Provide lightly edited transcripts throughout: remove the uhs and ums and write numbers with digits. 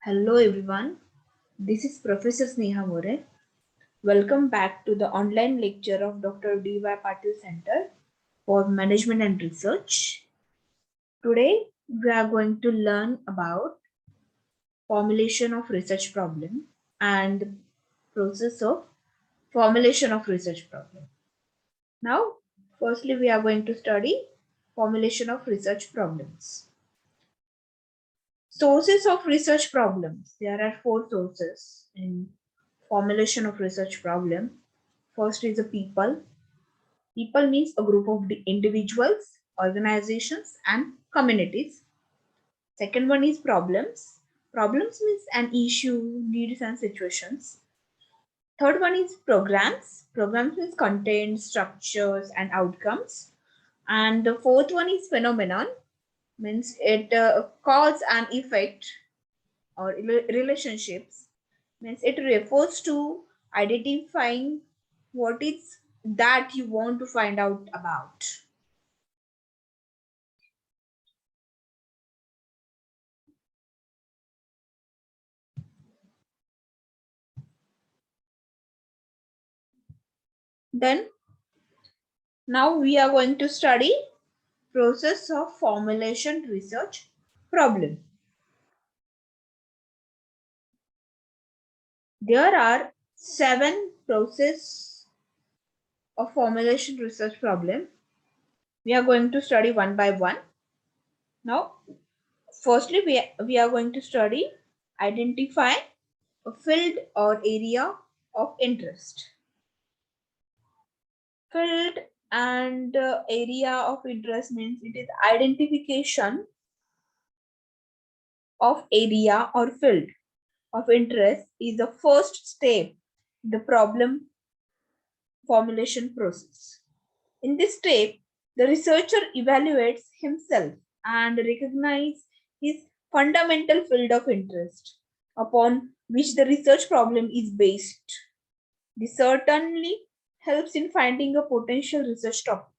Hello everyone, this is Professor Sneha More. Welcome back to the online lecture of Dr. D.Y. Patil Center for Management and Research. Today we are going to learn about formulation of research problem and the process of formulation of research problem. Now, firstly we are going to study formulation of research problems. Sources of research problems. There are four sources in formulation of research problem. First is the people. People means a group of individuals, organizations, and communities. Second one is problems. Problems means an issue, needs, and situations. Third one is programs. Programs means content, structures, and outcomes. And the fourth one is phenomenon, means it cause and effect or relationships, means it refers to identifying what is that you want to find out about. Then now we are going to study process of formulation research problem. There are 7 process of formulation research problem. We are going to study one by one. Now, firstly, we are going to study identify a field or area of interest. Field and area of interest means it is identification of area or field of interest is the first step in the problem formulation process. In this step, the researcher evaluates himself and recognizes his fundamental field of interest upon which the research problem is based. This certainly helps in finding a potential research topic.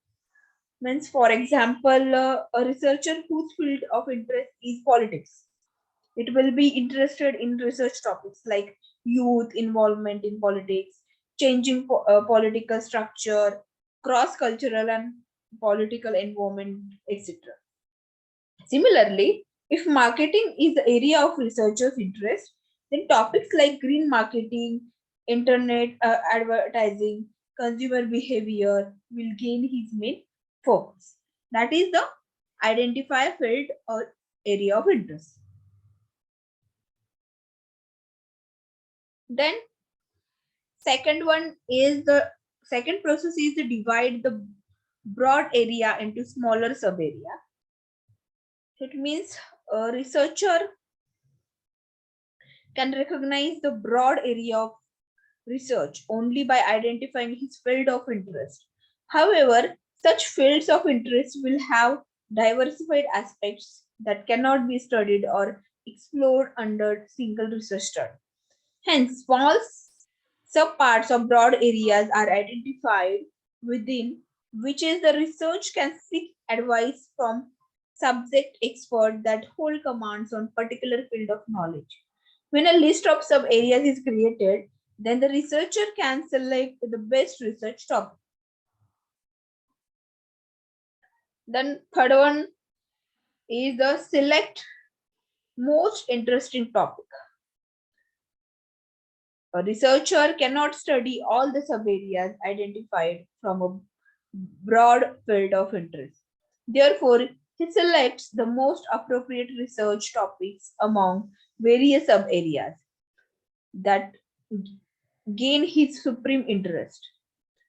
Means, for example, a researcher whose field of interest is politics, it will be interested in research topics like youth involvement in politics, changing political structure, cross-cultural and political environment, etc. Similarly, if marketing is the area of researchers' interest, then topics like green marketing, internet advertising, consumer behavior will gain his main focus. That is the identify field or area of interest. Then second one is the second process is to divide the broad area into smaller sub area. It means a researcher can recognize the broad area of research only by identifying his field of interest. However, such fields of interest will have diversified aspects that cannot be studied or explored under single research study. Hence, small subparts of broad areas are identified within which is the research can seek advice from subject experts that hold commands on particular field of knowledge. When a list of sub areas is created, then the researcher can select the best research topic. Then third one is the select most interesting topic. A researcher cannot study all the sub areas identified from a broad field of interest. Therefore, he selects the most appropriate research topics among various sub areas that gain his supreme interest.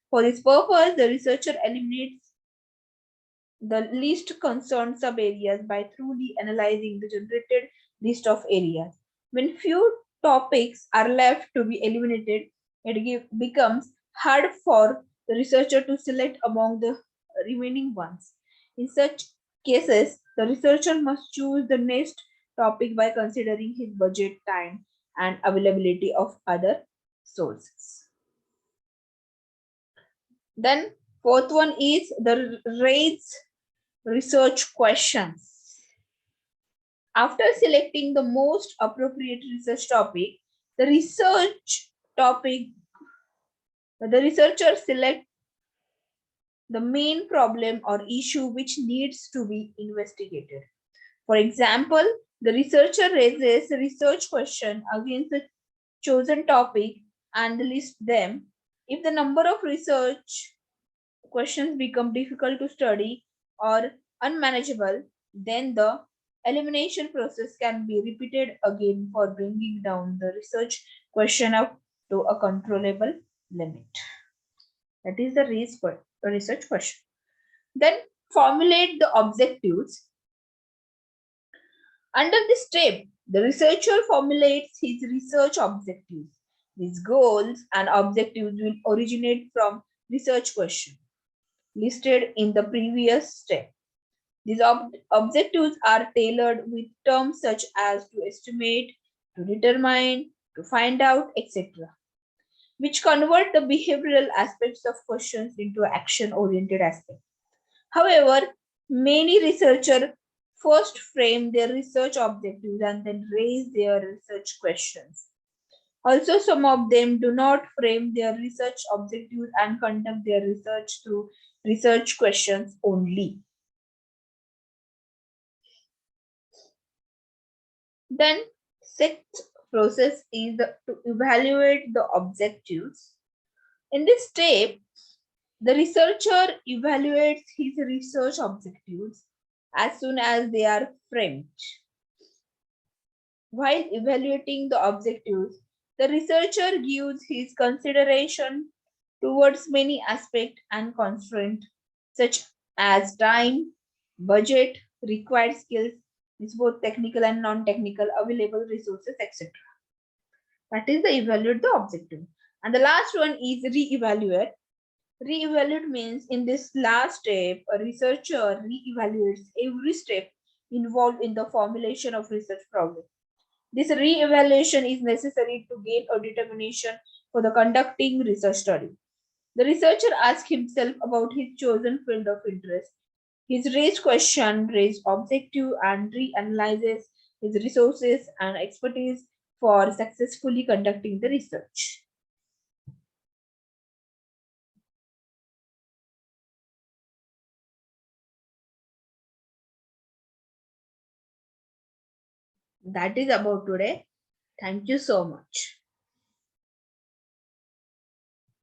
For this purpose, the researcher eliminates the least concerned sub areas by thoroughly analyzing the generated list of areas. When few topics are left to be eliminated, it becomes hard for the researcher to select among the remaining ones. In such cases, the researcher must choose the next topic by considering his budget, time, and availability of other sources. Then fourth one is the raise research questions. After selecting the most appropriate research topic, the research topic, the researcher select the main problem or issue which needs to be investigated. For example, the researcher raises a research question against the chosen topic and lists them. If the number of research questions become difficult to study or unmanageable, then the elimination process can be repeated again for bringing down the research question up to a controllable limit. That is the research question. Then formulate the objectives. Under this step, the researcher formulates his research objectives. These goals and objectives will originate from research questions listed in the previous step. These objectives are tailored with terms such as to estimate, to determine, to find out, etc., which convert the behavioral aspects of questions into action-oriented aspects. However, many researchers first frame their research objectives and then raise their research questions. Also, some of them do not frame their research objectives and conduct their research through research questions only. Then, sixth process is to evaluate the objectives. In this step, the researcher evaluates his research objectives as soon as they are framed. While evaluating the objectives, the researcher gives his consideration towards many aspects and constraints such as time, budget, required skills, is both technical and non-technical, available resources, etc. That is the evaluate the objective. And the last one is re-evaluate. Re-evaluate means in this last step, a researcher re-evaluates every step involved in the formulation of research problem. This re-evaluation is necessary to gain a determination for the conducting research study. The researcher asks himself about his chosen field of interest, his raised question, raised objective, and reanalyzes his resources and expertise for successfully conducting the research. That is about today. Thank you so much.